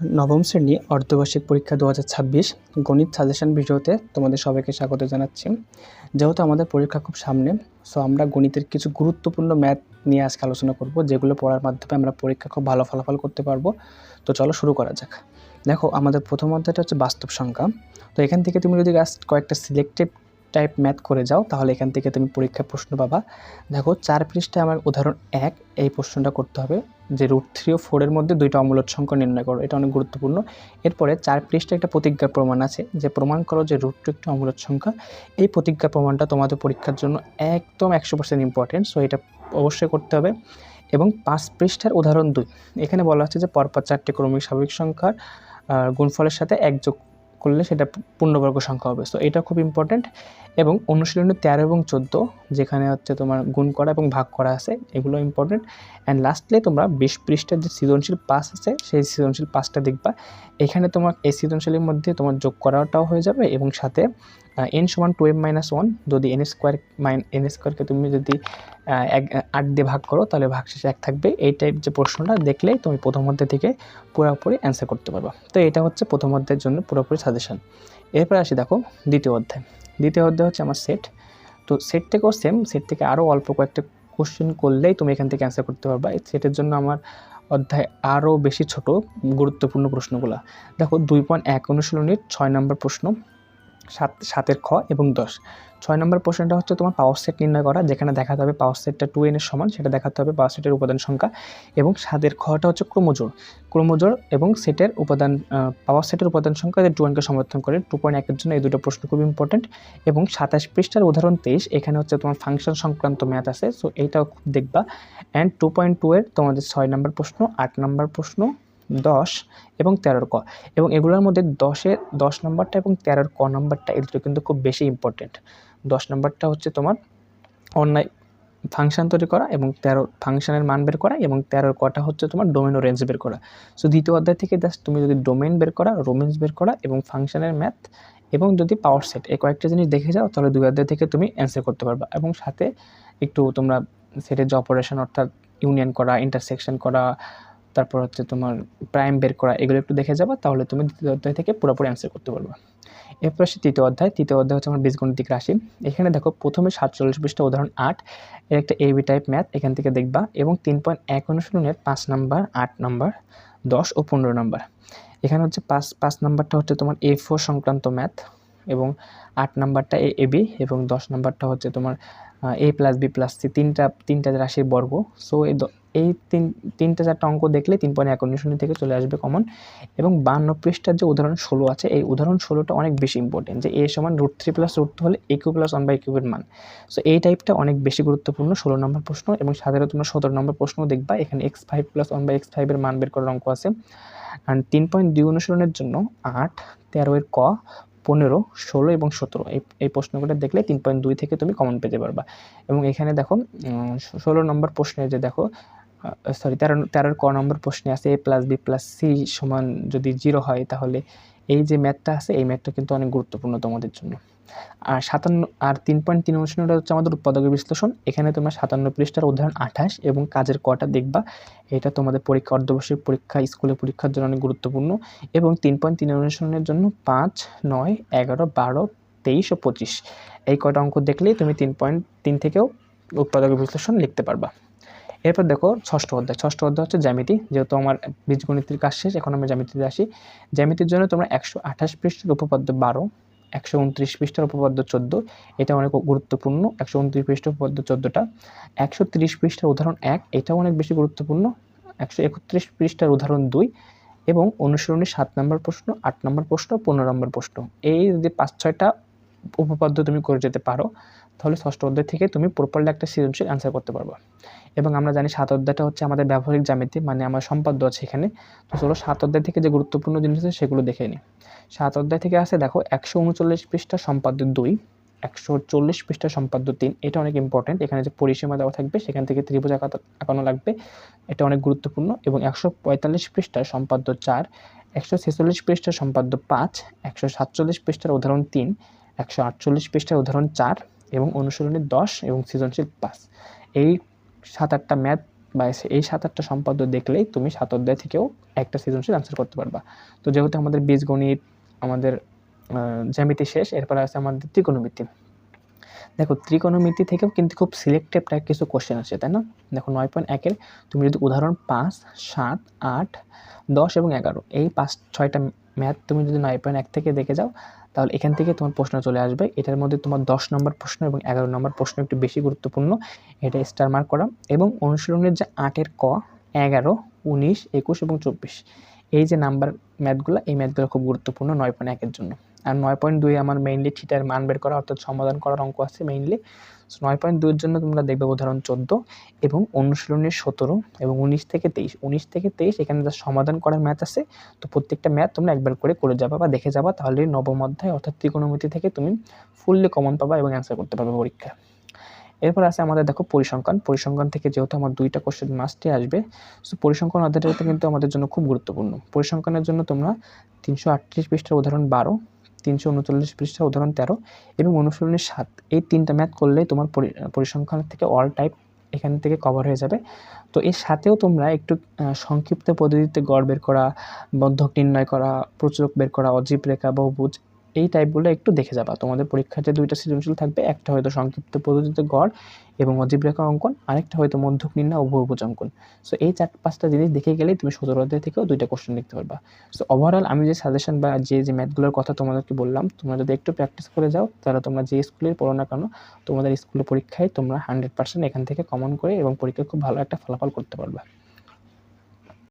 নবম শ্রেণী অর্ধবার্ষিক পরীক্ষা 2026 গণিত সাজেশন ভিডিওতে তোমাদের সবাইকে স্বাগত জানাচ্ছি। যেহেতু আমাদের পরীক্ষা খুব সামনে, সো আমরা গণিতের কিছু গুরুত্বপূর্ণ ম্যাথ নিয়ে আজকে আলোচনা করব, যেগুলো পড়ার মাধ্যমে আমরা পরীক্ষা খুব ভালো ফলাফল করতে পারবো। তো চলো শুরু করা যাক। দেখো, আমাদের প্রথম অধ্যায়টা হচ্ছে বাস্তব সংখ্যা। তো এখান থেকে তুমি যদি কয়েকটা সিলেক্টেড টাইপ ম্যাথ করে যাও, তাহলে এখান থেকে তুমি পরীক্ষায় প্রশ্ন পাবা। দেখো, 4 পৃষ্ঠায় আমার উদাহরণ 1, এই প্রশ্নটা করতে হবে যে √3 ও 4 এর মধ্যে দুইটা অমূলদ সংখ্যা নির্ণয় করো। এটা অনেক গুরুত্বপূর্ণ। এরপরে 4 পৃষ্ঠায় একটা প্রতিজ্ঞার প্রমাণ আছে, যে প্রমাণ করো যে √2 একটা অমূলদ সংখ্যা। এই প্রতিজ্ঞা প্রমাণটা তোমাদের পরীক্ষার জন্য একদম 100% ইম্পর্টেন্ট, সো এটা অবশ্যই করতে হবে। এবং 5 পৃষ্ঠার উদাহরণ 2, এখানে বলা হচ্ছে যে পরপর 4টি ক্রমিক স্বাভাবিক সংখ্যার গুণফলের সাথে 1 যোগ করলে সেটা পূর্ণবর্গ সংখ্যা হবে। সো এটা খুব ইম্পর্টেন্ট। এবং অনুশীলনী 13 এবং 14, যেখানে হচ্ছে তোমার গুণ করা এবং ভাগ করা আছে, এগুলো ইম্পর্টেন্ট। অ্যান্ড লাস্টলি তোমরা 20 পৃষ্ঠার যে সৃজনশীল 5 আছে, সেই সৃজনশীল 5টা দেখবা। এখানে তোমার এই সৃজনশীলের মধ্যে তোমার যোগ করাটাও হয়ে যাবে, এবং সাথে n = 2m-1, যদি n স্কোয়ারকে তুমি যদি 8 দিয়ে ভাগ করো, তাহলে ভাগশেষে 1 থাকবে। এই টাইপ যে প্রশ্নটা দেখলেই তুমি প্রথম অধ্যায় থেকে পুরোপুরি অ্যান্সার করতে পারবা। তো এটা হচ্ছে প্রথম অধ্যায়ের জন্য পুরোপুরি সাজেশন। এরপর আসি, দেখো দ্বিতীয় অধ্যায়। দ্বিতীয় অধ্যায় হচ্ছে আমার সেট। তো সেট থেকেও সেম, সেট থেকে আরও অল্প কয়েকটা কোশ্চেন করলেই তুমি এখান থেকে অ্যান্সার করতে পারবা। এই সেটের জন্য আমার অধ্যায় আরও বেশি ছোট, গুরুত্বপূর্ণ প্রশ্নগুলো। দেখো, 2.1 অনুশীলনীর 6 নম্বর প্রশ্ন, 7-এর খ এবং 10। 6 নম্বর প্রশ্নটা হচ্ছে তোমার পাওয়ার সেট নির্ণয় করা, যেখানে দেখাতে হবে পাওয়ার সেটটা 2n এর সমান, সেটা দেখাতে হবে পাওয়ার সেটের উপাদান সংখ্যা। এবং 7-এর খটা হচ্ছে ক্রমজোড় এবং সেটের উপাদান, পাওয়ার সেটের উপাদান সংখ্যা যে 2n কে সমর্থন করে। 2.1 এর জন্য এই দুটো প্রশ্ন খুব ইম্পর্টেন্ট। এবং 27 পৃষ্ঠার উদাহরণ 23, এখানে হচ্ছে তোমার ফাংশন সংক্রান্ত ম্যাথ আছে, সো এইটাও খুব দেখবা। অ্যান্ড 2.2 এর তোমাদের 6 নম্বর প্রশ্ন, 8 নম্বর প্রশ্ন, 10 এবং 13-এর ক। এবং এগুলোর মধ্যে 10 নম্বরটা এবং 13-এর ক নম্বরটা, এই দুটো কিন্তু খুব বেশি ইম্পর্টেন্ট। 10 নম্বরটা হচ্ছে তোমার অন্যায় ফাংশন তৈরি করা, এবং 13 ফাংশনের মান বের করা, এবং 13-এর কটা হচ্ছে তোমার ডোমেন ও রেঞ্জ বের করা। সো দ্বিতীয় অধ্যায় থেকে জাস্ট তুমি যদি ডোমেন বের করা, রেঞ্জ বের করা, এবং ফাংশনের ম্যাথ, এবং যদি পাওয়ার সেট, এই কয়েকটা জিনিস দেখে যাও, তাহলে 2 অধ্যায় থেকে তুমি অ্যান্সার করতে পারবা। এবং সাথে একটু তোমরা সেটের যে অপারেশন, অর্থাৎ ইউনিয়ন করা, ইন্টারসেকশন করা, তারপর হচ্ছে তোমার প্রাইম বের করা, এগুলো একটু দেখে যাবা, তাহলে তুমি দ্বিতীয় অধ্যায় থেকে পুরোপুরি অ্যান্সার করতে পারবা। এরপর আসে তৃতীয় অধ্যায়। তৃতীয় অধ্যায় হচ্ছে আমার বীজগণিতিক রাশি। এখানে দেখো, প্রথমে 47 পৃষ্ঠা উদাহরণ 8, এর একটা এবি টাইপ ম্যাথ এখান থেকে দেখবা। এবং 3.1 অনুশীলনের 5 নম্বর, 8 নম্বর, 10 ও 15 নম্বর। এখানে হচ্ছে 5 নম্বরটা হচ্ছে তোমার A4 সংক্রান্ত ম্যাথ, এবং 8 নম্বরটা এবি, এবং 10 নম্বরটা হচ্ছে তোমার A+B+C, তিনটা রাশির বর্গ। সো এই তিনটা 4টা অঙ্ক দেখলে 3.1 অনুশীলনী থেকে চলে আসবে কমন। এবং 52 পৃষ্ঠার যে উদাহরণ 16 আছে, এই উদাহরণ 16টা অনেক বেশি ইম্পর্টেন্ট, যে A = √3 + √2 হলে a³ + 1/3 এর মান। সো এই টাইপটা অনেক বেশি গুরুত্বপূর্ণ, 16 নম্বর প্রশ্ন। এবং সাধারণত তোমরা 17 নম্বর প্রশ্নও দেখবা, এখানে x5 + 1/x5 এর মান বের করার অঙ্ক আছে। আর 3.2 অনুশীলনের জন্য 8, 13-এর ক, 15, 16 এবং 17, এই প্রশ্নগুলো দেখলে 3.2 থেকে তুমি কমন পেতে পারবা। এবং এখানে দেখো 16 নম্বর প্রশ্নে যে দেখো, 13-এর ক নম্বর প্রশ্নে আছে A+B+C = যদি 0 হয়, তাহলে এই যে ম্যাথটা আছে, এই ম্যাথটা কিন্তু অনেক গুরুত্বপূর্ণ তোমাদের জন্য। আর 3.3 অনুশীলনটা হচ্ছে আমাদের উৎপাদকের বিশ্লেষণ। এখানে তোমরা 57 পৃষ্ঠার উদাহরণ 28 এবং কাজের কটা দেখবা। এটা তোমাদের পরীক্ষা, অর্ধবার্ষিক পরীক্ষা, স্কুলে পরীক্ষার জন্য অনেক গুরুত্বপূর্ণ। এবং 3.3 অনুশীলনের জন্য 5, 9, 11, 12, 23 ও 25, এই কটা অঙ্ক দেখলেই তুমি 3.3 থেকেও উৎপাদকের বিশ্লেষণ লিখতে পারবা। এরপর দেখো ষষ্ঠ অধ্যায়। ষষ্ঠ অধ্যায় হচ্ছে জ্যামিতি। যেহেতু আমার বীজগণিতের কাজ শেষ, এখন আমি জ্যামিতিতে আসি। জ্যামিতির জন্য তোমরা 128 পৃষ্ঠার উপপাদ্য 12, 129 পৃষ্ঠার উপপাদ্য 14, এটা অনেক গুরুত্বপূর্ণ। 129 পৃষ্ঠার উপপাদ্য 14টা, 130 পৃষ্ঠার উদাহরণ 1, এটাও অনেক বেশি গুরুত্বপূর্ণ। 131 পৃষ্ঠার উদাহরণ 2, এবং অনুশীলনীর 7 নম্বর প্রশ্ন, 8 নম্বর প্রশ্ন, 15 নম্বর প্রশ্ন। এই যদি 5-6টা উপপাদ্য তুমি করে যেতে পারো, তাহলে ষষ্ঠ অধ্যায় থেকে তুমি প্রপারলি একটা সৃজনশীল অ্যান্সার করতে পারবা। এবং আমরা জানি 7 অধ্যায়টা হচ্ছে আমাদের ব্যবহারিক জ্যামিতি, মানে আমার সম্পাদ্য আছে এখানে। তো চলো 7 অধ্যায় থেকে যে গুরুত্বপূর্ণ জিনিস আছে সেগুলো দেখে নিই। 7 অধ্যায় থেকে আছে, দেখো 139 পৃষ্ঠা সম্পাদ্য 2, 140 পৃষ্ঠা সম্পাদ্য 3, এটা অনেক ইম্পর্টেন্ট। এখানে যে পরিসীমা দেওয়া থাকবে, সেখান থেকে ত্রিভুজ আঁকানো লাগবে, এটা অনেক গুরুত্বপূর্ণ। এবং 145 পৃষ্ঠার সম্পাদ্য 4, 146 পৃষ্ঠার সম্পাদ্য 5, 147 পৃষ্ঠার উদাহরণ 3, 148 পৃষ্ঠার উদাহরণ 4, এবং অনুশীলনী 10 এবং সৃজনশীল 5। এই 7-8টা ম্যাথ বা এই 7-8টা সম্পাদ্য দেখলেই তুমি 7 অধ্যায় থেকেও একটা সৃজনশীল আনসার করতে পারবা। তো যেহেতু আমাদের বীজগণিত, আমাদের জ্যামিতি শেষ, এরপর আছে আমাদের ত্রিকোণমিতি। দেখো ত্রিকোণমিতি থেকেও কিন্তু খুব সিলেক্টিভ টাইপ কিছু কোশ্চেন আছে, তাই না? দেখো 9.1-এর তুমি যদি উদাহরণ 5, 7, 8, 10 এবং 11 এই 5-6টা ম্যাথ তুমি যদি 9.1 থেকে দেখে যাও, তাহলে এখান থেকে তোমার প্রশ্ন চলে আসবে। এটার মধ্যে তোমার 10 নম্বর প্রশ্ন এবং 11 নম্বর প্রশ্ন একটু বেশি গুরুত্বপূর্ণ, এটা স্টার মার্ক করা। এবং অনুশীলনের যে 8-এর ক, 11, 19, 21 এবং 24 এই যে নাম্বার ম্যাথগুলো, এই ম্যাথগুলো খুব গুরুত্বপূর্ণ 9.1-এর জন্য। আর 9.2 আমার মেইনলি থিটার মান বের করা, অর্থাৎ সমাধান করার অঙ্ক আছে মেইনলি। 9.2-এর জন্য তোমরা দেখবে উদাহরণ 14 এবং অনুশীলনের 17 এবং 19 থেকে 23 এখানে যা সমাধান করার ম্যাথ আছে। তো প্রত্যেকটা ম্যাথ তোমরা একবার করে যাবা বা দেখে যাবা, তাহলে নবম অধ্যায় অর্থাৎ ত্রিকোণমিতি থেকে তুমি ফুললি কমন পাবা এবং অ্যান্সার করতে পারবে পরীক্ষায়। এরপর আছে আমাদের দেখো পরিসংখ্যান থেকে যেহেতু আমার 2টা কোশ্চেন মাস্টে আসবে, সো পরিসংখ্যান অধ্যায়টা কিন্তু আমাদের জন্য খুব গুরুত্বপূর্ণ। পরিসংখ্যানের জন্য তোমরা 338 পৃষ্ঠার উদাহরণ 12, 339 পৃষ্ঠার উদাহরণ 13 এবং অনুশীলনী 7 এই 3টা ম্যাথ করলেই তোমার পরিসংখ্যান থেকে অল টাইপ এখান থেকে কভার হয়ে যাবে। তো এর সাথেও তোমরা একটু সংক্ষিপ্ত পদ্ধতিতে গড় বের করা, মধ্যক নির্ণয় করা, প্রচুরক বের করা, অজীব রেখা, বহুভুজ এই টাইপগুলো একটু দেখে যাবা। তোমাদের পরীক্ষাতে 2টা সৃজনশীল থাকবে, একটা হয়তো সংক্ষিপ্ত পদ্ধতিতে গড় এবং অজীব রেখা অঙ্কন, আরেকটা হয়তো মধ্যক নির্ণয় ও বহুভুজ অঙ্কন। সো এই 4-5টা জিনিস দেখে গেলেই তুমি 17 অধ্যায় থেকেও 2টা কোশ্চেন লিখতে পারবা। সো ওভারঅল আমি যে সাজেশন বা যে ম্যাথগুলোর কথা তোমাদেরকে বললাম, তোমরা যদি একটু প্র্যাকটিস করে যাও, তাহলে তোমরা যে স্কুলের পড়ো না কেন, তোমাদের স্কুলের পরীক্ষায় তোমরা 100% এখান থেকে কমন করে এবং পরীক্ষায় খুব ভালো একটা ফলাফল করতে পারবা।